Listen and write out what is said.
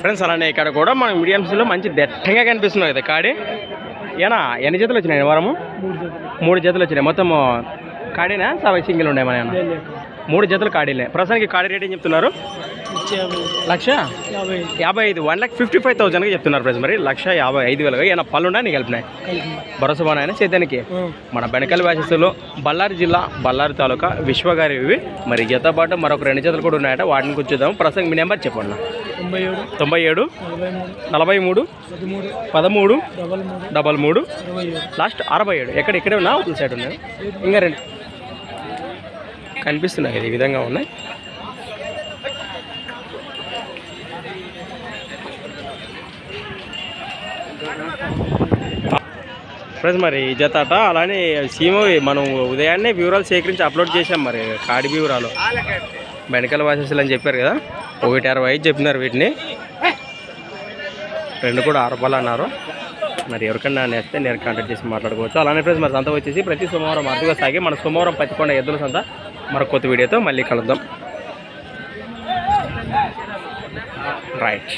Friends అలానే ఇక్కడ కూడా మన మీడియంస్లో మంచి దట్టంగా కనిపిస్తున్నాయి కదా కాడి. ఏనా ఎన్ని జతలు వచ్చినాయి వారము? 3 జతలు వచ్చినాయి. మొత్తం కాడీనా సింగిల్ ఉండే మన 3 జతలు కాడీలే. ప్రస్తుతానికి కాడీ రేట్ ఏం చెప్తున్నారు? 1,55,000 1,55,000కి చెప్తున్నారు ఫ్రెండ్స్. మరి 1,55,000 ఏమైనా పళ్ళు ఉన్నాయి నీకు కలిపినాయి? భరోసా బాగున్నాయని సేద్యానికి. మన బెనకల్ వ్యాసెస్లో బళ్ళారి జిల్లా బళ్ళారి తాలూకా విశ్వగారి ఇవి. మరి జత పాటు మరొక 2 జతలు కూడా ఉన్నాయట, వాటిని కూర్చోదాం. ప్రస్తుతం మీ నెంబర్ చెప్పండి. 97 43 13 33 లాస్ట్ 67. ఇక్కడే ఉన్నా అవుతుంది సైడ్ ఉన్నాయి. ఇంకా 2 కనిపిస్తున్నాయి కదా, ఈ విధంగా ఉన్నాయి. ఫ్రెండ్స్ మరి ఈ జత అట అలానే సీమ మనం ఉదయాన్నే వివరాలు సేకరించి అప్లోడ్ చేసాం. మరి కాడి వివరాలు బెనకల్ వాసెస్లు అని చెప్పారు కదా, 1,65 చెప్పినారు. వీటిని 2 కూడా 6 రూపాయలు అన్నారు. మరి ఎవరికన్నా నేస్తే నేను కాంటాక్ట్ చేసి మాట్లాడుకోవచ్చు. అలానే ఫ్రెండ్స్ మరి సంత వచ్చేసి ప్రతి సోమవారం అర్థంగా సాగి మన సోమవారం పచ్చికొండ ఎద్దుల సంత మరొక కొత్త వీడియోతో మళ్ళీ కలుద్దాం. రైట్.